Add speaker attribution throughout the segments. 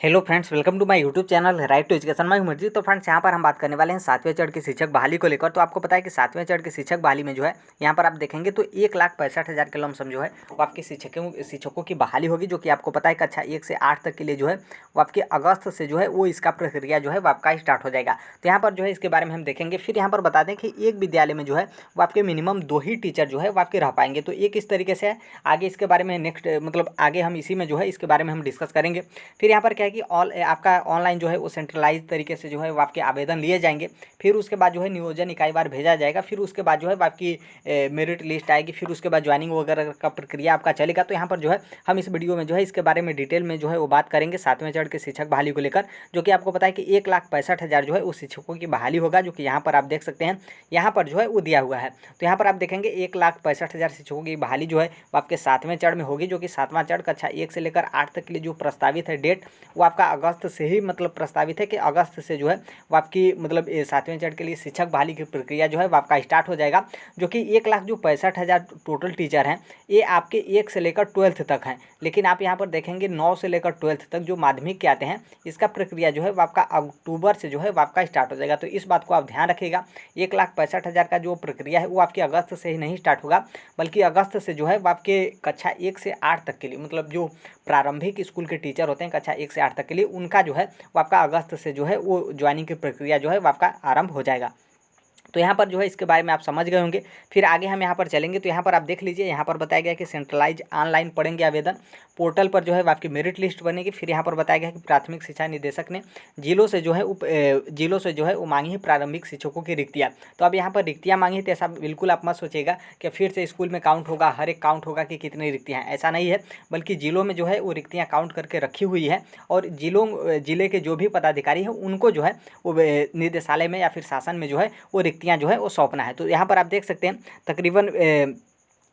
Speaker 1: Hello friends, welcome to my YouTube channel right to education. मैं मर्जी। तो friends, यहाँ पर हम बात करने वाले हैं 7वें चरण की शिक्षक बहाली को लेकर। तो आपको पता है कि 7वें चरण की शिक्षक बहाली में जो है यहाँ पर आप देखेंगे तो 1,65,000 के लमसम जो है वो आपकी शिक्षकों की बहाली होगी, जो कि आपको पता है कक्षा 1 से 8 तक के लिए जो है वो आपके अगस्त से जो है वो इसका प्रक्रिया जो है वो आपका स्टार्ट हो जाएगा। तो यहाँ पर जो है इसके बारे में हम देखेंगे। फिर यहाँ पर बता दें कि एक विद्यालय में जो है वो आपके मिनिमम 2 ही टीचर जो है वो आपके रह पाएंगे। तो एक इस तरीके से है। आगे इसके बारे में नेक्स्ट मतलब आगे हम इसी में जो है इसके बारे में हम डिस्कस करेंगे। फिर यहाँ पर क्या है कि आपका ऑनलाइन जो है वो सेंट्रलाइज तरीके से जो है वो आपके आवेदन लिए जाएंगे। फिर उसके बाद जो है नियोजन इकाई बार भेजा जाएगा। फिर उसके बाद जो है आपकी मेरिट लिस्ट आएगी। फिर उसके बाद ज्वाइनिंग वगैरह का प्रक्रिया आपका चलेगा। तो यहाँ पर जो है हम इस वीडियो में जो है इसके बारे में डिटेल में जो है वो बात करेंगे 7वें चरण के शिक्षक बहाली को लेकर, जो कि आपको पता है कि 1,65,000 जो है उस शिक्षकों की बहाली होगा, जो कि यहाँ पर आप देख सकते हैं यहाँ पर जो है वो दिया हुआ है। तो यहाँ पर आप देखेंगे 1,65,000 शिक्षकों की बहाली जो है वो आपके 7वें चरण में होगी, जो कि 7वां चरण कक्षा 1 से लेकर 8 तक के लिए जो प्रस्तावित है डेट वो आपका अगस्त से ही मतलब प्रस्तावित है कि अगस्त से जो है वो आपकी मतलब 7वें चरण के लिए शिक्षक बहाली की प्रक्रिया जो है वो आपका स्टार्ट हो जाएगा। जो कि 1,65,000 टोटल टीचर हैं, ये आपके 1 से लेकर 12th तक हैं। लेकिन आप यहाँ पर देखेंगे 9 से लेकर 12th तक जो माध्यमिक के आते हैं, इसका प्रक्रिया जो है वो आपका अक्टूबर से जो है वो आपका स्टार्ट हो जाएगा। तो इस बात को आप ध्यान रखिएगा। 1,65,000 का जो प्रक्रिया है वो आपके अगस्त से ही नहीं स्टार्ट होगा, बल्कि अगस्त से जो है वो आपके कक्षा 1 से 8 तक के लिए मतलब जो प्रारंभिक स्कूल के टीचर होते हैं कक्षा 1 से 8 तक के लिए, उनका जो है वो आपका अगस्त से जो है वो ज्वाइनिंग की प्रक्रिया जो है वो आपका आरंभ हो जाएगा। तो यहाँ पर जो है इसके बारे में आप समझ गए होंगे। फिर आगे हम यहाँ पर चलेंगे। तो यहाँ पर आप देख लीजिए, यहाँ पर बताया गया कि सेंट्रलाइज ऑनलाइन पढ़ेंगे आवेदन। पोर्टल पर जो है आपकी मेरिट लिस्ट बनेगी। फिर यहाँ पर बताया गया कि प्राथमिक शिक्षा निदेशक ने जिलों से जो है वो मांगी है प्रारंभिक शिक्षकों की रिक्तियाँ। तो अब यहाँ पर रिक्तियाँ मांगी है, तो ऐसा बिल्कुल आप मत सोचिएगा कि फिर से स्कूल में काउंट होगा, हर एक काउंट होगा कि कितनी रिक्तियाँ हैं, ऐसा नहीं है। बल्कि जिलों में जो है वो रिक्तियाँ काउंट करके रखी हुई है, और जिले के जो भी पदाधिकारी हैं उनको जो है वो निदेशालय में या फिर शासन में जो है वो रिक्तियाँ जो है वो सौंपना है। तो यहाँ पर आप देख सकते हैं तकरीबन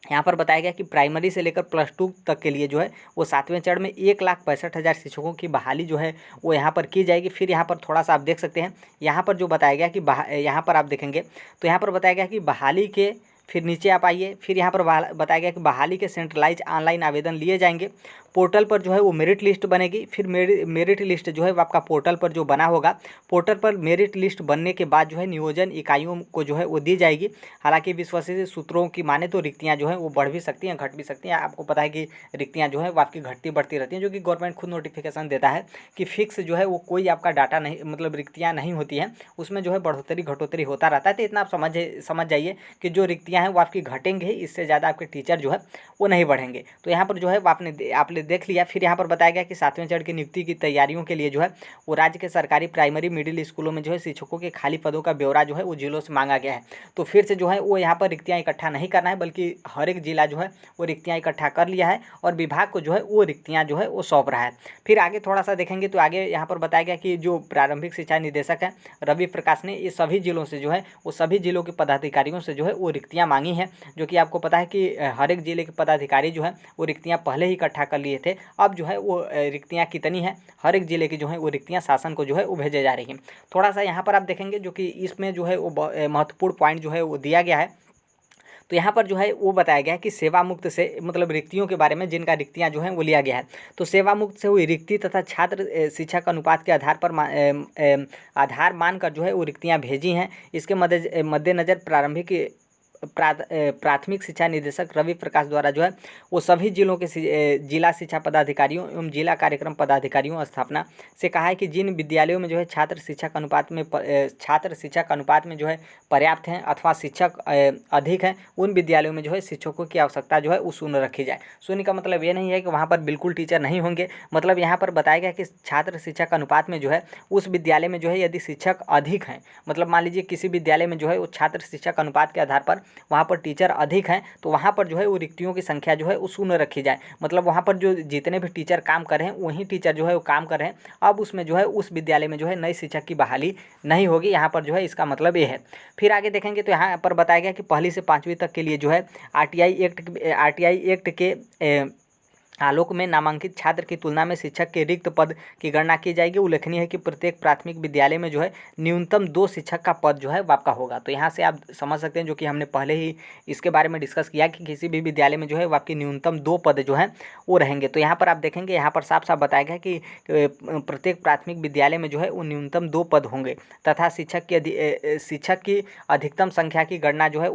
Speaker 1: यहाँ पर बताया गया कि प्राइमरी से लेकर +2 तक के लिए जो है वो 7वें चरण में 1,65,000 शिक्षकों की बहाली जो है वो यहाँ पर की जाएगी। फिर यहाँ पर थोड़ा सा आप देख सकते हैं, यहाँ पर जो बताया गया कि यहाँ पर आप देखेंगे तो यहाँ पर बताया गया कि बहाली के, फिर नीचे आप आइए, फिर यहाँ पर बताया गया कि बहाली के सेंट्रलाइज ऑनलाइन आवेदन लिए जाएंगे। पोर्टल पर जो है वो मेरिट लिस्ट बनेगी। फिर मेरिट लिस्ट जो है वो आपका पोर्टल पर जो बना होगा, पोर्टल पर मेरिट लिस्ट बनने के बाद जो है नियोजन इकाइयों को जो है वो दी जाएगी। हालांकि विश्वसनीय सूत्रों की माने तो रिक्तियाँ जो हैं वो बढ़ भी सकती हैं, घट भी सकती हैं। आपको पता है कि रिक्तियाँ जो है वो आपकी घटती बढ़ती रहती हैं, जो कि गवर्नमेंट खुद नोटिफिकेशन देता है कि फिक्स जो है वो कोई आपका डाटा नहीं मतलब रिक्तियाँ नहीं होती हैं, उसमें जो है बढ़ोतरी घटोतरी होता रहता है। तो इतना आप समझ जाइए कि जो रिक्तियाँ हैं वो आपकी घटेंगे ही, इससे ज़्यादा आपके टीचर जो है वो नहीं बढ़ेंगे। तो यहाँ पर जो है वो आपने देख लिया। फिर यहाँ पर बताया गया कि 7वें चरण की नियुक्ति की तैयारियों के लिए जो है वो राज्य के सरकारी प्राइमरी मिडिल स्कूलों में जो है शिक्षकों के खाली पदों का ब्यौरा जो है वो जिलों से मांगा गया है। तो फिर से जो है वो यहाँ पर रिक्तियाँ इकट्ठा नहीं करना है, बल्कि हर एक जिला जो है वो रिक्तियाँ इकट्ठा कर लिया है और विभाग को जो है वो रिक्तियाँ जो है वो सौंप रहा है। फिर आगे थोड़ा सा देखेंगे तो आगे यहाँ पर बताया गया कि जो प्रारंभिक शिक्षा निदेशक हैं रवि प्रकाश ने ये सभी जिलों से जो है वो सभी जिलों के पदाधिकारियों से जो है वो रिक्तियाँ मांगी हैं, जो कि आपको पता है कि हर एक जिले के पदाधिकारी जो है वो रिक्तियाँ पहले ही इकट्ठा कर लिए थे। अब जो है वो रिक्तियाँ कितनी हैं, हर एक जिले की जो है वो रिक्तियाँ शासन को जो है वो भेजे जा रही हैं। थोड़ा सा यहाँ पर आप देखेंगे जो कि इसमें जो है वो महत्वपूर्ण पॉइंट जो है वो दिया गया है। तो यहाँ पर जो है वो बताया गया है कि सेवा मुक्त से मतलब रिक्तियों के बारे में, जिनका रिक्तियाँ जो हैं वो लिया गया है। तो सेवा मुक्त से हुई रिक्ति तथा छात्र शिक्षक अनुपात के आधार पर आधार मानकर जो है वो रिक्तियाँ भेजी हैं। इसके मद्देनज़र प्राथमिक शिक्षा निदेशक रवि प्रकाश द्वारा जो है वो सभी जिलों के जिला शिक्षा पदाधिकारियों एवं जिला कार्यक्रम पदाधिकारियों स्थापना से कहा है कि जिन विद्यालयों में जो है छात्र शिक्षक अनुपात में जो है पर्याप्त हैं अथवा शिक्षक अधिक हैं, उन विद्यालयों में जो है शिक्षकों की आवश्यकता जो है वो शून्य रखी जाए। शून्य का मतलब ये नहीं है कि वहाँ पर बिल्कुल टीचर नहीं होंगे, मतलब यहाँ पर बताया गया कि छात्र शिक्षक अनुपात में जो है उस विद्यालय में जो है यदि शिक्षक अधिक हैं, मतलब मान लीजिए किसी विद्यालय में जो है वो छात्र शिक्षक अनुपात के आधार पर वहाँ पर टीचर अधिक हैं, तो वहाँ पर जो है वो रिक्तियों की संख्या जो है वो शून्य रखी जाए। मतलब वहाँ पर जो जितने भी टीचर काम कर रहे हैं वही टीचर जो है वो काम कर रहे हैं। अब उसमें जो है उस विद्यालय में जो है नई शिक्षक की बहाली नहीं होगी, यहाँ पर जो है इसका मतलब ये है। फिर आगे देखेंगे तो यहाँ पर बताया गया कि 1ली से 5वीं तक के लिए जो है आरटीआई एक्ट के आलोक में नामांकित छात्र की तुलना में शिक्षक के रिक्त पद की गणना की जाएगी। उल्लेखनीय है कि प्रत्येक प्राथमिक विद्यालय में जो है न्यूनतम 2 शिक्षक का पद जो है वो आपका होगा। तो यहाँ से आप समझ सकते हैं, जो कि हमने पहले ही इसके बारे में डिस्कस किया कि किसी भी विद्यालय में जो है वो आपकी न्यूनतम 2 पद जो हैं वो रहेंगे। तो यहाँ पर आप देखेंगे, यहाँ पर साफ साफ बताया गया कि प्रत्येक प्राथमिक विद्यालय में जो है वो न्यूनतम 2 पद होंगे तथा शिक्षक की अधिकतम संख्या की गणना जो है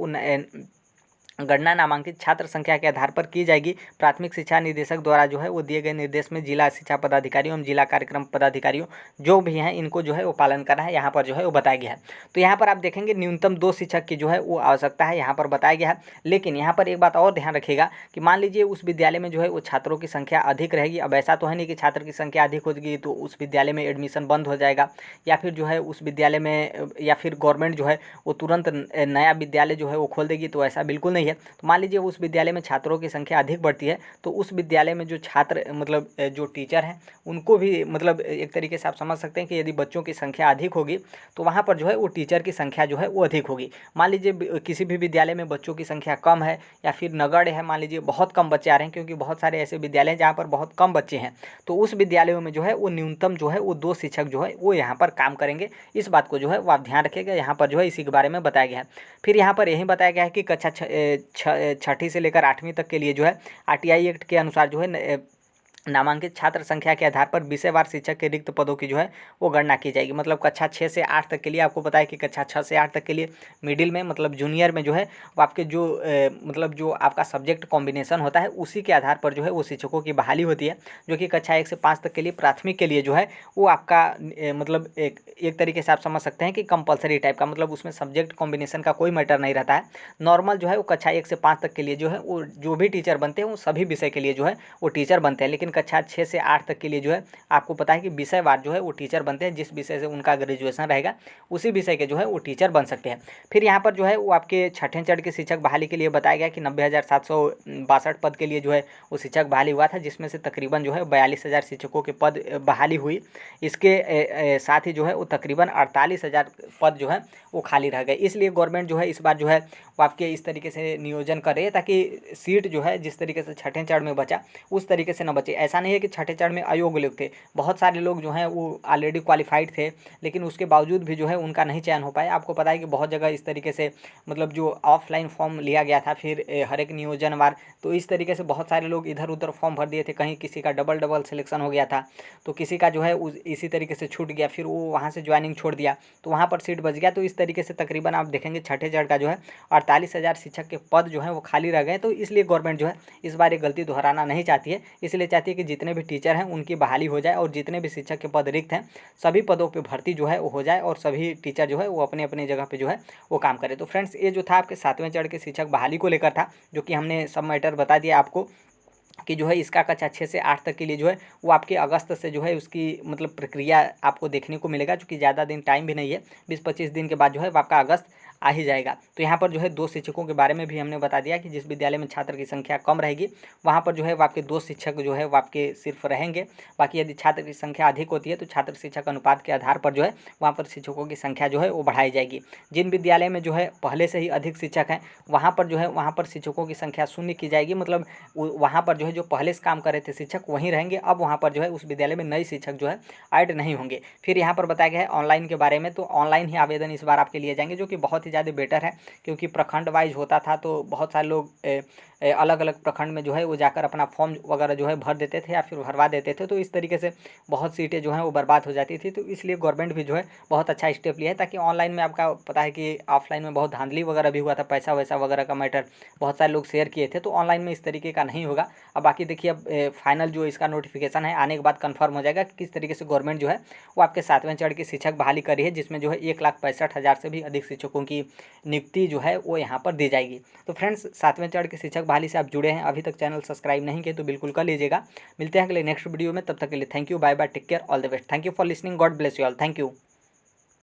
Speaker 1: गणना नामांकित छात्र संख्या के आधार पर की जाएगी। प्राथमिक शिक्षा निदेशक द्वारा जो है वो दिए गए निर्देश में जिला शिक्षा पदाधिकारियों एवं जिला कार्यक्रम पदाधिकारियों जो भी हैं इनको जो है वो पालन करना है, यहाँ पर जो है वो बताया गया है। तो यहाँ पर आप देखेंगे न्यूनतम 2 शिक्षक की जो है वो आवश्यकता है, यहाँ पर बताया गया है। लेकिन यहाँ पर एक बात और ध्यान रखिएगा कि मान लीजिए उस विद्यालय में जो है वो छात्रों की संख्या अधिक रहेगी। अब ऐसा तो है नहीं कि छात्र की संख्या अधिक होगी तो उस विद्यालय में एडमिशन बंद हो जाएगा, या फिर जो है उस विद्यालय में या फिर गवर्नमेंट जो है वो तुरंत नया विद्यालय जो है वो खोल देगी, तो ऐसा बिल्कुल नहीं है। तो मान लीजिए उस विद्यालय में छात्रों की संख्या अधिक बढ़ती है तो उस विद्यालय में जो छात्र मतलब जो टीचर हैं उनको भी मतलब एक तरीके से आप समझ सकते हैं कि यदि बच्चों की संख्या अधिक होगी तो वहाँ पर जो है वो टीचर की संख्या जो है वो अधिक होगी। मान लीजिए किसी भी विद्यालय में बच्चों की संख्या कम है या फिर नगण्य है, मान लीजिए बहुत कम बच्चे आ रहे हैं, क्योंकि बहुत सारे ऐसे विद्यालय हैं जहाँ पर बहुत कम बच्चे हैं, तो उस विद्यालयों में जो है वो न्यूनतम जो है वो 2 शिक्षक जो है वो यहाँ पर काम करेंगे। इस बात को जो है वो आप ध्यान रखिएगा, यहाँ पर जो है इसी के बारे में बताया गया है। फिर यहाँ पर यही बताया गया है कि कक्षा 6ठी से लेकर 8वीं तक के लिए जो है आरटीआई एक्ट के अनुसार जो है नामांकित छात्र संख्या के आधार पर विषयवार शिक्षक के रिक्त पदों की जो है वो गणना की जाएगी। मतलब कक्षा 6 से 8 तक के लिए आपको पता है कि कक्षा 6 से 8 तक के लिए मिडिल में मतलब जूनियर में जो है वो आपके जो मतलब जो आपका सब्जेक्ट कॉम्बिनेशन होता है उसी के आधार पर जो है वो शिक्षकों की बहाली होती है, जो कि कक्षा 1 से 5 तक के लिए प्राथमिक के लिए जो है वो आपका मतलब एक तरीके से आप समझ सकते हैं कि कंपलसरी टाइप का, मतलब उसमें सब्जेक्ट कॉम्बिनेशन का कोई मैटर नहीं रहता है। नॉर्मल जो है वो कक्षा 1 से 5 तक के लिए जो है वो जो भी टीचर बनते हैं वो सभी विषय के लिए जो है वो टीचर बनते हैं। लेकिन कक्षा 6 से 8 तक के लिए जो है आपको पता है कि विषयवार जो है वो टीचर बनते हैं, जिस विषय से उनका ग्रेजुएशन रहेगा उसी विषय के जो है वो टीचर बन सकते हैं। फिर यहाँ पर जो है वो आपके छठे चरण के शिक्षक बहाली के लिए बताया गया कि 90,762 पद के लिए जो है वो शिक्षक बहाली हुआ था, जिसमें से तकरीबन जो है 42,000 शिक्षकों के पद बहाली हुई। इसके साथ ही जो है वो तकरीबन 48,000 पद जो है वो खाली रह गए। इसलिए गवर्नमेंट जो है इस बार जो है वो आपके इस तरीके से नियोजन कर रही है ताकि सीट जो है जिस तरीके से छठे चरण में बचा उस तरीके से न बचे। ऐसा नहीं है कि छठे चरण में अयोग्य लोग थे, बहुत सारे लोग जो हैं वो ऑलरेडी क्वालिफाइड थे, लेकिन उसके बावजूद भी जो है उनका नहीं चयन हो पाया। आपको पता है कि बहुत जगह इस तरीके से मतलब जो ऑफलाइन फॉर्म लिया गया था फिर हर एक नियोजनवार, तो इस तरीके से बहुत सारे लोग इधर उधर फॉर्म भर दिए थे, कहीं किसी का डबल सिलेक्शन हो गया था तो किसी का जो है इसी तरीके से छूट गया, फिर वो वहाँ से ज्वाइनिंग छोड़ दिया तो वहाँ पर सीट बच गया। तो इस तरीके से तकरीबन आप देखेंगे छठे चरण का जो है 48,000 शिक्षक के पद जो है वो खाली रह गए। तो इसलिए गवर्नमेंट जो है इस बार ये गलती दोहराना नहीं चाहती है, इसलिए चाहती है कि जितने भी टीचर हैं उनकी बहाली हो जाए और जितने भी शिक्षक के पद रिक्त हैं सभी पदों पे भर्ती जो है वो हो जाए और सभी टीचर जो है वो अपने अपनी जगह पे जो है वो काम करें। तो फ्रेंड्स ये जो था आपके 7वें चरण के शिक्षक बहाली को लेकर था, जो कि हमने सब मैटर बता दिया आपको कि जो है इसका कक्षा 6 से 8 तक के लिए जो है वो आपके अगस्त से जो है उसकी मतलब प्रक्रिया आपको देखने को मिलेगा, जो कि ज़्यादा दिन टाइम भी नहीं है, 20-25 दिन के बाद जो है वो आपका अगस्त आ ही जाएगा। तो यहाँ पर जो है 2 शिक्षकों के बारे में भी हमने बता दिया कि जिस विद्यालय में छात्र की संख्या कम रहेगी वहाँ पर जो है वो आपके 2 शिक्षक जो है वो आपके सिर्फ रहेंगे। बाकी यदि छात्र की संख्या अधिक होती है तो छात्र शिक्षक अनुपात के आधार पर जो है वहाँ पर शिक्षकों की संख्या जो है वो बढ़ाई जाएगी। जिन विद्यालय में जो है पहले से ही अधिक शिक्षक हैं वहाँ पर जो है वहाँ पर शिक्षकों की संख्या शून्य की जाएगी, मतलब वहाँ पर जो है जो पहले से काम कर रहे थे शिक्षक वहीं रहेंगे। अब वहाँ पर जो है उस विद्यालय में नए शिक्षक जो है ऐड नहीं होंगे। फिर यहाँ पर बताया गया है ऑनलाइन के बारे में, तो ऑनलाइन ही आवेदन इस बार आपके लिए जाएंगे, जो कि बहुत ही ज़्यादा बेटर है, क्योंकि प्रखंड वाइज होता था तो बहुत सारे लोग अलग अलग प्रखंड में जो है वो जाकर अपना फॉर्म वगैरह जो है भर देते थे या फिर भरवा देते थे, तो इस तरीके से बहुत सीटें जो हैं वो बर्बाद हो जाती थी। तो इसलिए गवर्नमेंट भी जो है बहुत अच्छा स्टेप लिया है, ताकि ऑनलाइन में आपका पता है कि ऑफलाइन में बहुत धांधली वगैरह भी हुआ था, पैसा वैसा वगैरह का मैटर बहुत सारे लोग शेयर किए थे, तो ऑनलाइन में इस तरीके का नहीं होगा। अब बाकी देखिए अब फाइनल जो इसका नोटिफिकेशन है आने के बाद कन्फर्म हो जाएगा कि किस तरीके से गवर्नमेंट जो है वो आपके 7वें चरण की शिक्षक बहाली करी है, जिसमें जो है 1,65,000 से भी अधिक शिक्षकों की नियुक्ति जो है वो यहाँ पर दी जाएगी। तो फ्रेंड्स 7वें चरण के शिक्षक बहाली से आप जुड़े हैं, अभी तक चैनल सब्सक्राइब नहीं किए तो बिल्कुल कर लीजिएगा। मिलते हैं अगले नेक्स्ट वीडियो में, तब तक के लिए thank you, bye bye, take care, all the best, thank you for listening, God bless you all, thank you.